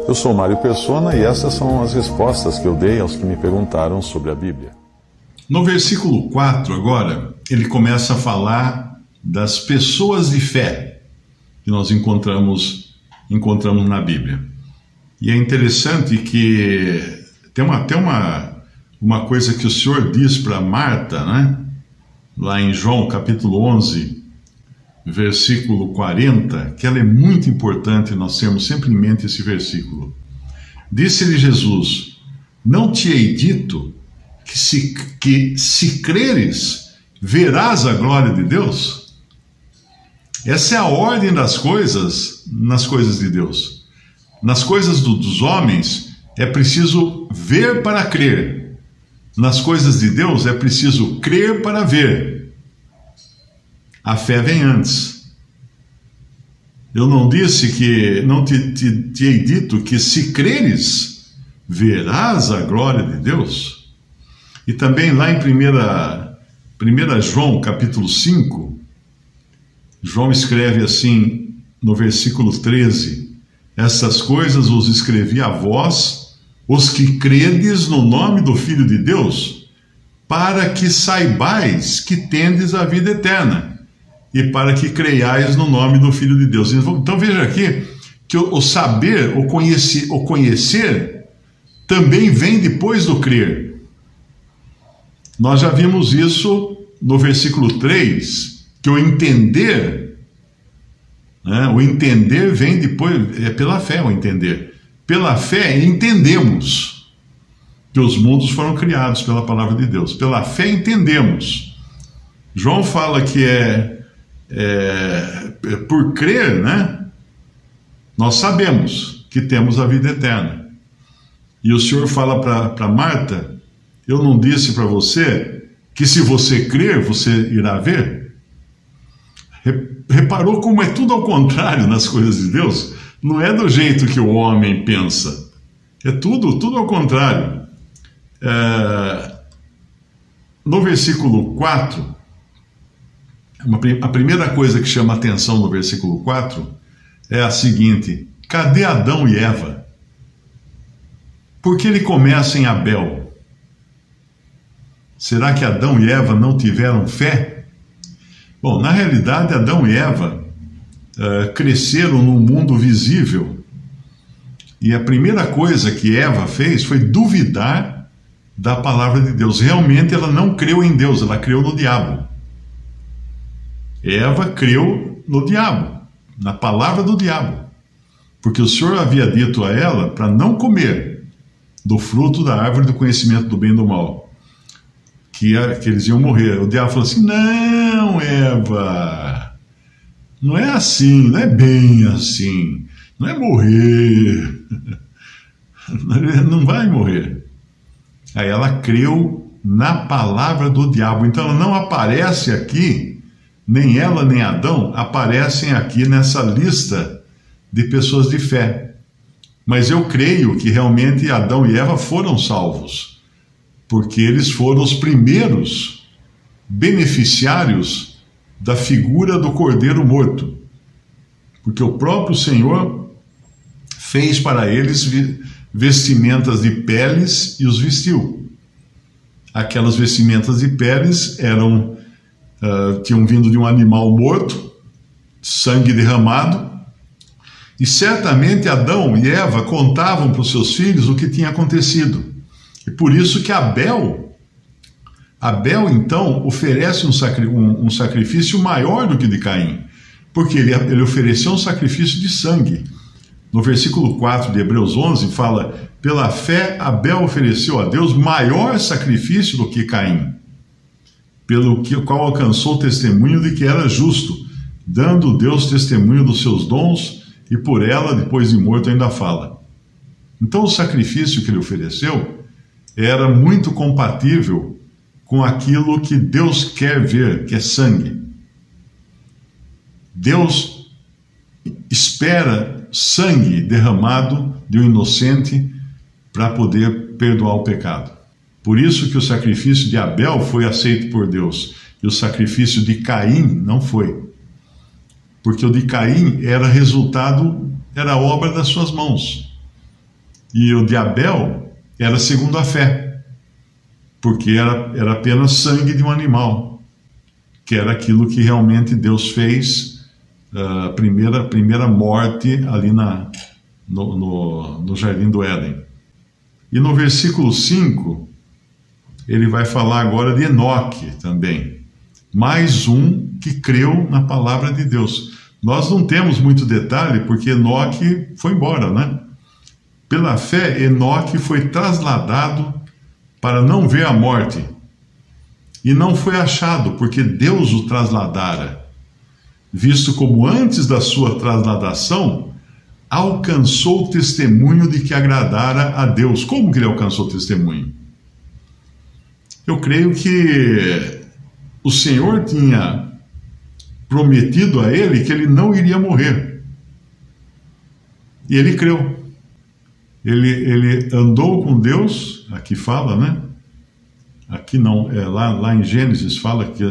Eu sou Mário Persona e essas são as respostas que eu dei aos que me perguntaram sobre a Bíblia. No versículo 4 agora, ele começa a falar das pessoas de fé que nós encontramos na Bíblia. E é interessante que tem até uma coisa que o Senhor diz para Marta, né? Lá em João capítulo 11, versículo 40, que ela é muito importante nós termos sempre em mente esse versículo. Disse-lhe Jesus: não te hei dito que se creres, verás a glória de Deus? Essa é a ordem das coisas nas coisas de Deus. Nas coisas dos homens é preciso ver para crer. Nas coisas de Deus é preciso crer para ver. A fé vem antes. Eu não disse que, não te hei dito que se creres, verás a glória de Deus? E também lá em 1 João capítulo 5, João escreve assim no versículo 13: essas coisas os escrevi a vós, os que credes no nome do Filho de Deus, para que saibais que tendes a vida eterna, e para que creiais no nome do Filho de Deus. Então veja aqui que o saber, o conhecer, também vem depois do crer. Nós já vimos isso no versículo 3, que o entender, né, o entender vem depois, é pela fé o entender. Pela fé entendemos que os mundos foram criados pela palavra de Deus. Pela fé entendemos. João fala que por crer, né, nós sabemos que temos a vida eterna. E o Senhor fala para Marta: eu não disse para você que se você crer, você irá ver? Reparou como é tudo ao contrário nas coisas de Deus? Não é do jeito que o homem pensa. É tudo ao contrário. No versículo 4, a primeira coisa que chama a atenção no versículo 4 é a seguinte: cadê Adão e Eva? Porque ele começa em Abel. Será que Adão e Eva não tiveram fé? Bom, na realidade, Adão e Eva cresceram num mundo visível. E a primeira coisa que Eva fez foi duvidar da palavra de Deus. Realmente ela não creu em Deus, ela creu no diabo. Eva creu no diabo, na palavra do diabo, porque o Senhor havia dito a ela para não comer do fruto da árvore do conhecimento do bem e do mal, que eles iam morrer. O diabo falou assim: não, Eva, não é assim, não é bem assim, não é morrer, não vai morrer. Aí ela creu na palavra do diabo. Então ela não aparece aqui, nem ela nem Adão aparecem aqui nessa lista de pessoas de fé. Mas eu creio que realmente Adão e Eva foram salvos, porque eles foram os primeiros beneficiários da figura do Cordeiro morto. Porque o próprio Senhor fez para eles vestimentas de peles e os vestiu. Aquelas vestimentas de peles tinham vindo de um animal morto, sangue derramado, e certamente Adão e Eva contavam para os seus filhos o que tinha acontecido. E por isso que Abel então oferece um sacrifício maior do que o de Caim, porque ele ofereceu um sacrifício de sangue. No versículo 4 de Hebreus 11 fala: pela fé Abel ofereceu a Deus maior sacrifício do que Caim, pelo qual alcançou o testemunho de que era justo, dando Deus testemunho dos seus dons, e por ela, depois de morto, ainda fala. Então o sacrifício que ele ofereceu era muito compatível com aquilo que Deus quer ver, que é sangue. Deus espera sangue derramado de um inocente para poder perdoar o pecado. Por isso que o sacrifício de Abel foi aceito por Deus e o sacrifício de Caim não foi. Porque o de Caim era resultado era obra das suas mãos. E o de Abel era segundo a fé, porque era apenas sangue de um animal, que era aquilo que realmente Deus fez, a primeira morte ali no Jardim do Éden. E no versículo 5, ele vai falar agora de Enoque também, mais um que creu na palavra de Deus. Nós não temos muito detalhe, porque Enoque foi embora, né? Pela fé, Enoque foi trasladado para não ver a morte, e não foi achado, porque Deus o trasladara, visto como antes da sua trasladação, alcançou o testemunho de que agradara a Deus. Como que ele alcançou o testemunho? Eu creio que o Senhor tinha prometido a ele que ele não iria morrer. E ele creu. Ele andou com Deus, aqui fala, né? Aqui não, lá em Gênesis fala que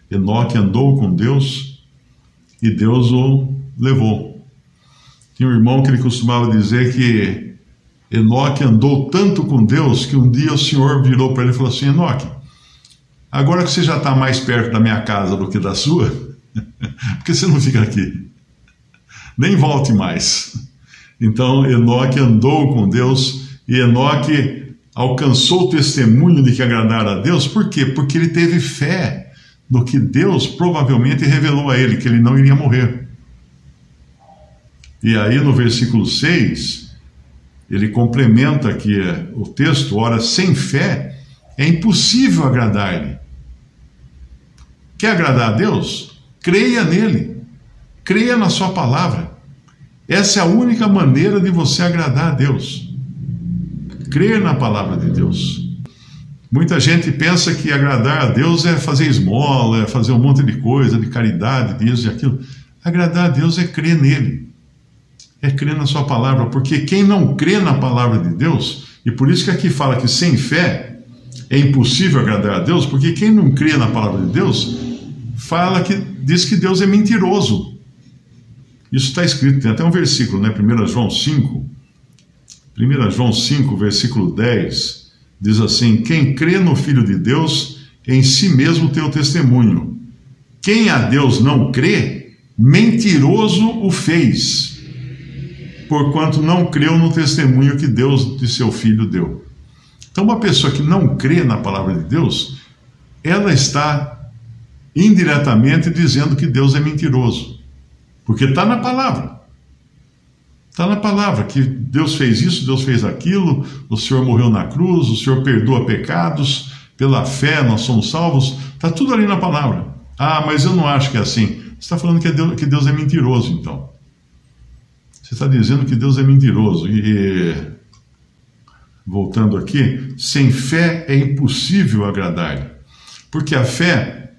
Enoque andou com Deus e Deus o levou. Tinha um irmão que ele costumava dizer que Enoque andou tanto com Deus que um dia o Senhor virou para ele e falou assim: Enoque, agora que você já está mais perto da minha casa do que da sua, por que você não fica aqui? Nem volte mais. Então Enoque andou com Deus e Enoque alcançou o testemunho de que agradara a Deus. Por quê? Porque ele teve fé no que Deus provavelmente revelou a ele, que ele não iria morrer. E aí no versículo 6, ele complementa aqui o texto: ora, sem fé é impossível agradar-lhe. Quer agradar a Deus? Creia nele, creia na sua palavra. Essa é a única maneira de você agradar a Deus. Crer na palavra de Deus. Muita gente pensa que agradar a Deus é fazer esmola, é fazer um monte de coisa, de caridade, disso e aquilo. Agradar a Deus é crer nele, é crer na sua palavra, porque quem não crê na palavra de Deus, e por isso que aqui fala que sem fé é impossível agradar a Deus, porque quem não crê na palavra de Deus, diz que Deus é mentiroso. Isso está escrito, tem até um versículo, né? 1 João 5, versículo 10, diz assim: quem crê no Filho de Deus, em si mesmo tem o testemunho. Quem a Deus não crê, mentiroso o fez, porquanto não creu no testemunho que Deus de seu Filho deu. Então, uma pessoa que não crê na palavra de Deus, ela está indiretamente dizendo que Deus é mentiroso, porque está na palavra. Está na palavra que Deus fez isso, Deus fez aquilo, o Senhor morreu na cruz, o Senhor perdoa pecados, pela fé nós somos salvos, está tudo ali na palavra. Ah, mas eu não acho que é assim. Você está falando que Deus é mentiroso, então. Você está dizendo que Deus é mentiroso. E, voltando aqui, sem fé é impossível agradar-lhe, porque a fé,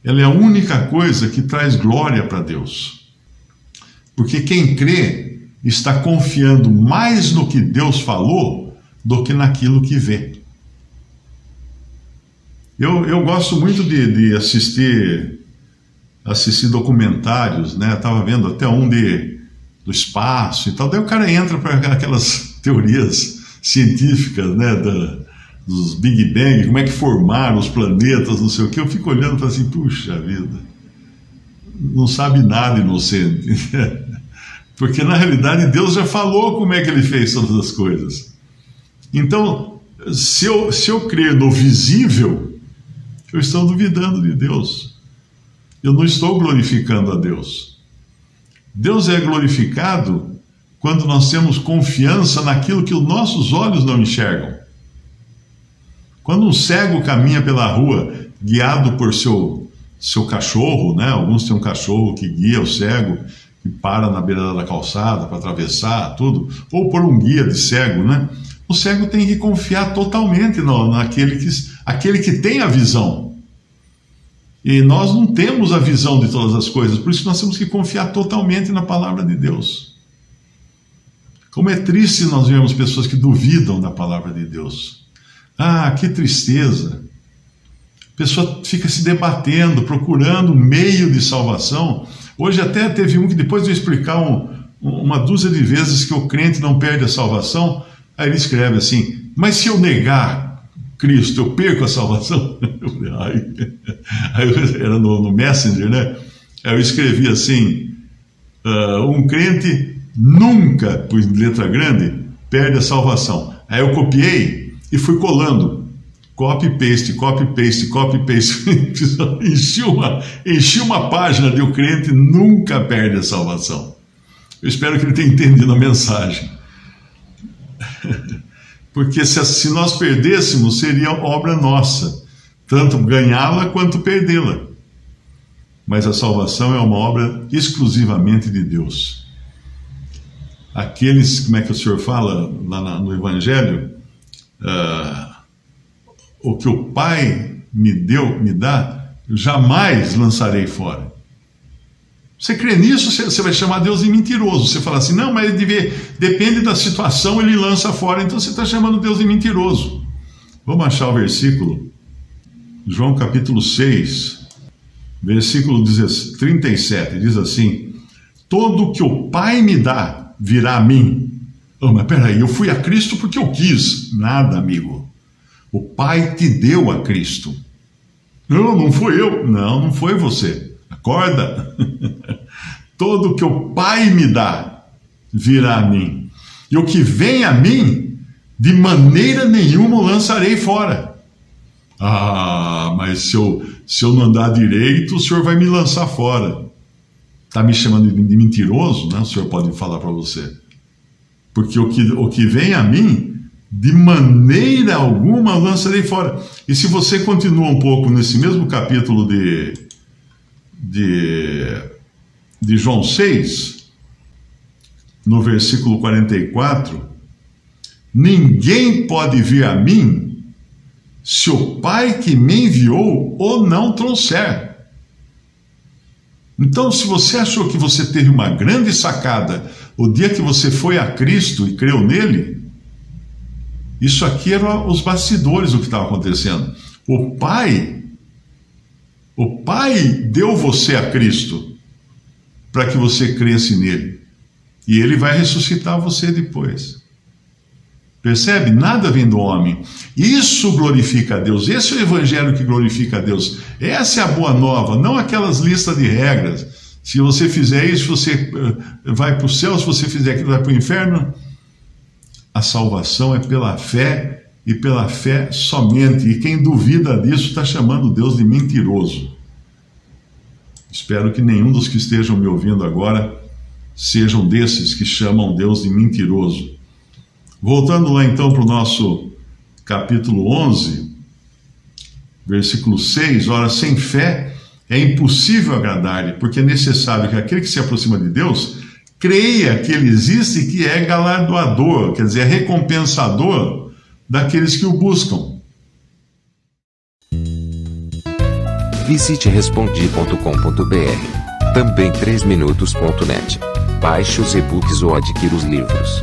ela é a única coisa que traz glória para Deus. Porque quem crê está confiando mais no que Deus falou do que naquilo que vê. Eu gosto muito de assistir documentários, né? Estava vendo até um do espaço e tal. Daí o cara entra para aquelas teorias científicas, né? Dos Big Bang, como é que formaram os planetas, não sei o que. Eu fico olhando e falo assim, puxa vida, não sabe nada, inocente. Porque na realidade Deus já falou como é que ele fez todas as coisas. Então, se eu crer no visível, eu estou duvidando de Deus. Eu não estou glorificando a Deus. Deus é glorificado quando nós temos confiança naquilo que os nossos olhos não enxergam. Quando um cego caminha pela rua guiado por seu cachorro, né? Alguns têm um cachorro que guia o cego, que para na beira da calçada para atravessar tudo, ou por um guia de cego, né? O cego tem que confiar totalmente naquele que tem a visão. E nós não temos a visão de todas as coisas, por isso nós temos que confiar totalmente na palavra de Deus. Como é triste nós vemos pessoas que duvidam da palavra de Deus. Ah, que tristeza! A pessoa fica se debatendo, procurando um meio de salvação. Hoje até teve um que, depois de eu explicar uma dúzia de vezes que o crente não perde a salvação. Aí ele escreve assim: mas se eu negar Cristo, eu perco a salvação? Aí era no Messenger, né? Aí eu escrevi assim: um crente nunca, por letra grande, perde a salvação. Aí eu copiei e fui colando. Copy-paste, copy-paste, copy-paste. Enchi uma página de o crente nunca perde a salvação. Eu espero que ele tenha entendido a mensagem. Porque se nós perdêssemos, seria obra nossa, tanto ganhá-la quanto perdê-la. Mas a salvação é uma obra exclusivamente de Deus. Aqueles, como é que o Senhor fala lá no Evangelho? O que o Pai me dá, eu jamais lançarei fora. Você crê nisso, você vai chamar Deus de mentiroso. Você fala assim: não, mas depende da situação, ele lança fora. Então você está chamando Deus de mentiroso. Vamos achar o versículo. João capítulo 6, versículo 37, diz assim: todo o que o Pai me dá virá a mim. Mas peraí, eu fui a Cristo porque eu quis. Nada, amigo. O Pai te deu a Cristo. Não foi eu. Não foi você. Acorda. Todo o que o Pai me dá virá a mim. E o que vem a mim, de maneira nenhuma o lançarei fora. Mas se eu não andar direito, o senhor vai me lançar fora. Está me chamando de mentiroso, né? O senhor pode falar para você. Porque o que vem a mim, de maneira alguma lançarei fora. E se você continua um pouco nesse mesmo capítulo de João 6, no versículo 44, ninguém pode vir a mim se o Pai que me enviou o não trouxer. Então, se você achou que você teve uma grande sacada o dia que você foi a Cristo e creu nele, isso aqui eram os bastidores do que estava acontecendo. O Pai deu você a Cristo para que você cresce nele. E ele vai ressuscitar você depois. Percebe? Nada vem do homem. Isso glorifica a Deus. Esse é o evangelho que glorifica a Deus. Essa é a boa nova, não aquelas listas de regras. Se você fizer isso, você vai para o céu. Se você fizer aquilo, vai para o inferno. A salvação é pela fé e pela fé somente. E quem duvida disso está chamando Deus de mentiroso. Espero que nenhum dos que estejam me ouvindo agora sejam desses que chamam Deus de mentiroso. Voltando lá então para o nosso capítulo 11, versículo 6, ora, sem fé é impossível agradar-lhe, porque é necessário que aquele que se aproxima de Deus creia que ele existe e que é galardoador, quer dizer, é recompensador daqueles que o buscam. Visite respondi.com.br, também 3minutos.net. Baixe os e-books ou adquira os livros.